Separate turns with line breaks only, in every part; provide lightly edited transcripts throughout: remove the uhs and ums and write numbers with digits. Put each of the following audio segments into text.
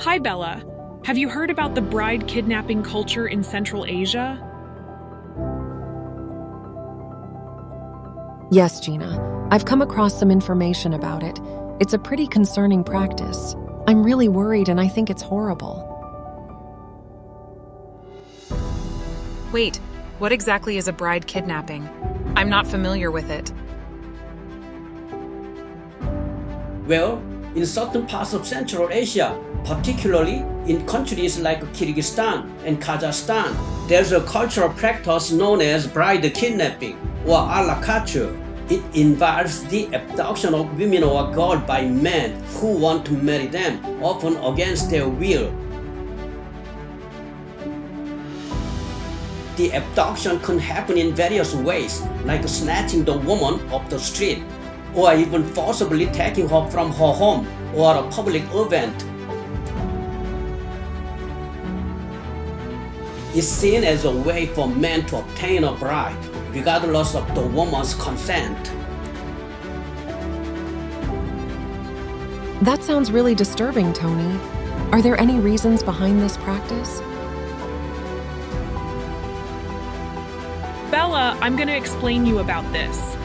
Hi, Bella. Have you heard about the bride kidnapping culture in Central Asia?
Yes, Gina. I've come across some information about it. It's a pretty concerning practice. I'm really worried and I think it's horrible.
Wait, what exactly is a bride kidnapping? I'm not familiar with it.
Well, in certain parts of Central Asia, particularly in countries like Kyrgyzstan and Kazakhstan, there's a cultural practice known as bride kidnapping or a la carte. It involves the abduction of women or girls by men who want to marry them, often against their will. The abduction can happen in various ways, like snatching the woman off the street, or even forcibly taking her from her home or a public event. It's seen as a way for men to obtain a bride, regardless of the woman's consent.
That sounds really disturbing, Tony. Are there any reasons behind this practice?
Bella, I'm going to explain you about this.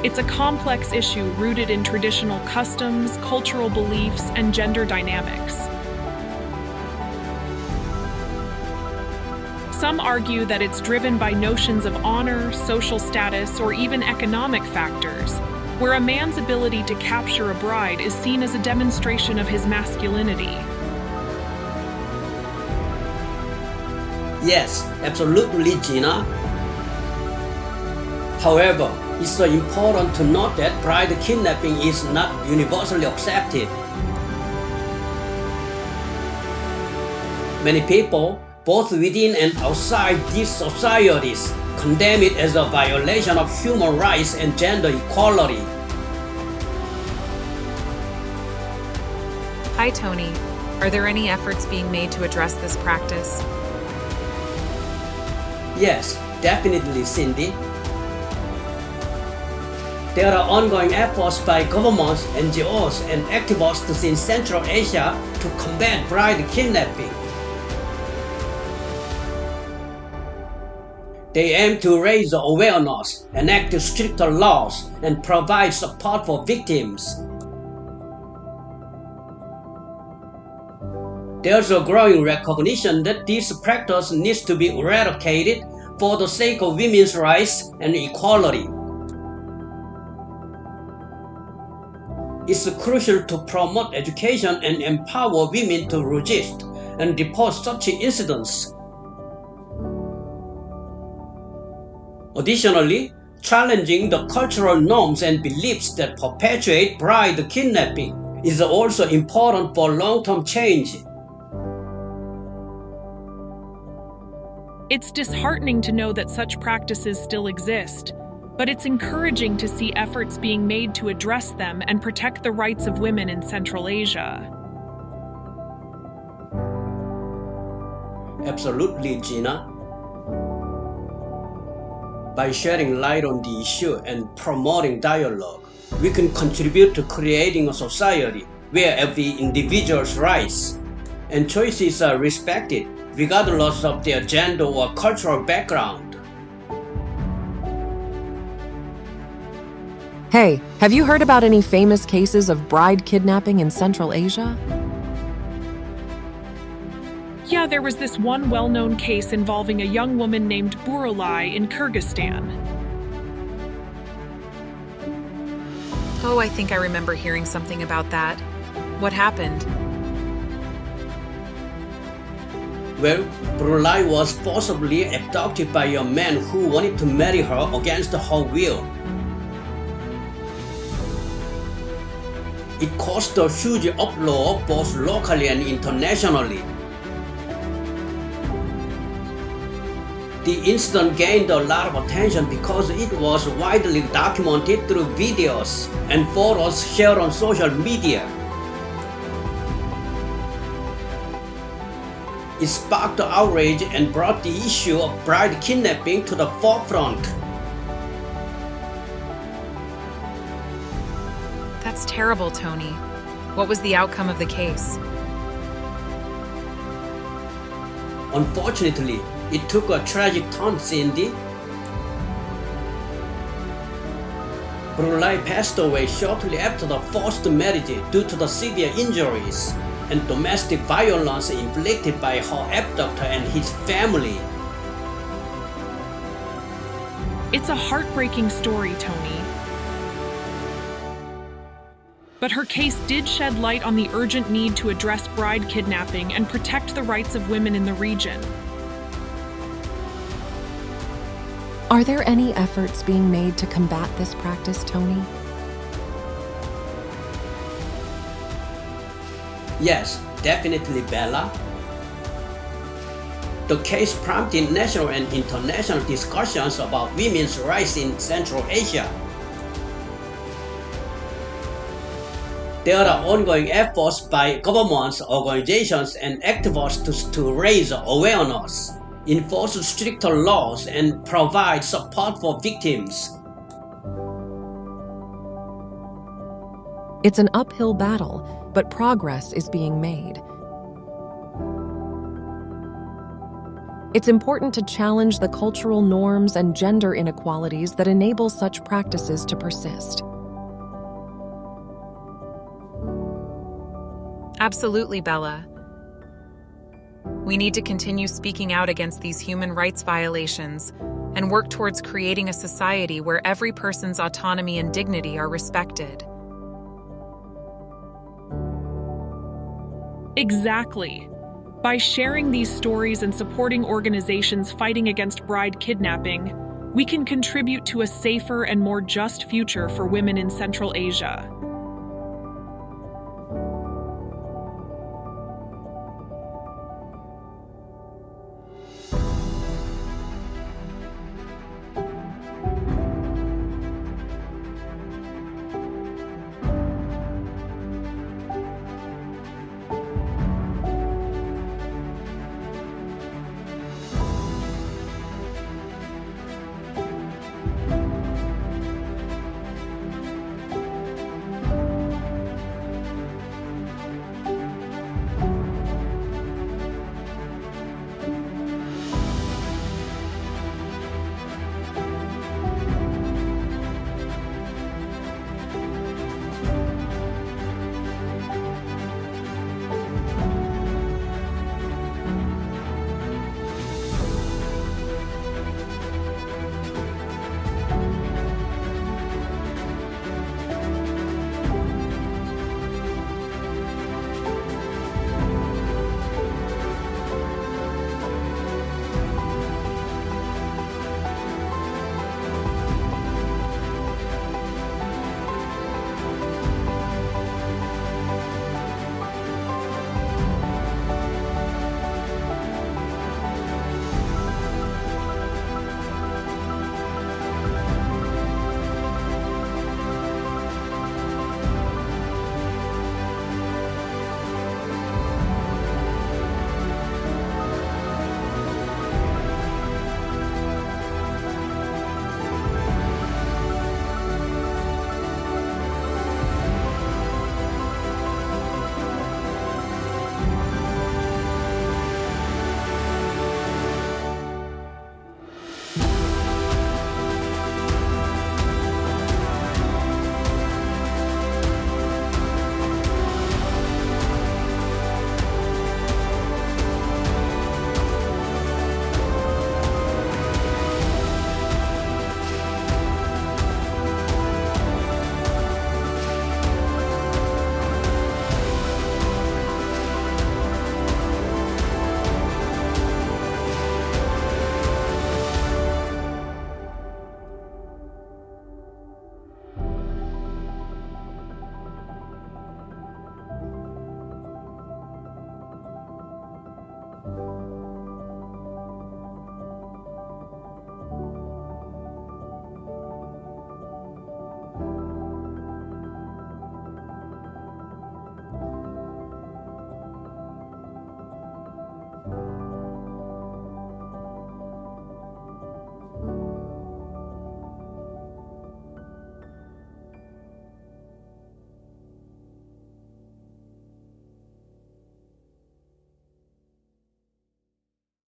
It's a complex issue rooted in traditional customs, cultural beliefs, and gender dynamics. Some argue that it's driven by notions of honor, social status, or even economic factors, where a man's ability to capture a bride is seen as a demonstration of his masculinity.
Yes, absolutely, Gina. However, it's important to note that bride kidnapping is not universally accepted. Many people, both within and outside these societies, condemn it as a violation of human rights and gender equality.
Hi, Tony. Are there any efforts being made to address this practice?
Yes, definitely, Cindy. There are ongoing efforts by governments, NGOs, and activists in Central Asia to combat bride kidnapping. They aim to raise awareness, enact stricter laws, and provide support for victims. There's a growing recognition that this practice needs to be eradicated for the sake of women's rights and equality. It's crucial to promote education and empower women to resist and report such incidents. Additionally, challenging the cultural norms and beliefs that perpetuate bride kidnapping is also important for long-term change.
It's disheartening to know that such practices still exist, but it's encouraging to see efforts being made to address them and protect the rights of women in Central Asia.
Absolutely, Gina. By shedding light on the issue and promoting dialogue, we can contribute to creating a society where every individual's rights and choices are respected, regardless of their gender or cultural background.
Hey, have you heard about any famous cases of bride kidnapping in Central Asia?
Yeah, there was this one well-known case involving a young woman named Burulai in Kyrgyzstan.
Oh, I think I remember hearing something about that. What happened?
Well, Brunei was forcibly abducted by a man who wanted to marry her against her will. It caused a huge uproar both locally and internationally. The incident gained a lot of attention because it was widely documented through videos and photos shared on social media. It sparked outrage and brought the issue of bride kidnapping to the forefront.
That's terrible, Tony. What was the outcome of the case?
Unfortunately, it took a tragic turn, Cindy. Brulai passed away shortly after the forced marriage due to the severe injuries and domestic violence inflicted by her abductor and his family.
It's a heartbreaking story, Tony. But her case did shed light on the urgent need to address bride kidnapping and protect the rights of women in the region.
Are there any efforts being made to combat this practice, Tony?
Yes, definitely, Bella. The case prompted national and international discussions about women's rights in Central Asia. There are ongoing efforts by governments, organizations, and activists to raise awareness, enforce stricter laws, and provide support for victims.
It's an uphill battle, but progress is being made. It's important to challenge the cultural norms and gender inequalities that enable such practices to persist.
Absolutely, Bella. We need to continue speaking out against these human rights violations and work towards creating a society where every person's autonomy and dignity are respected.
Exactly. By sharing these stories and supporting organizations fighting against bride kidnapping, we can contribute to a safer and more just future for women in Central Asia.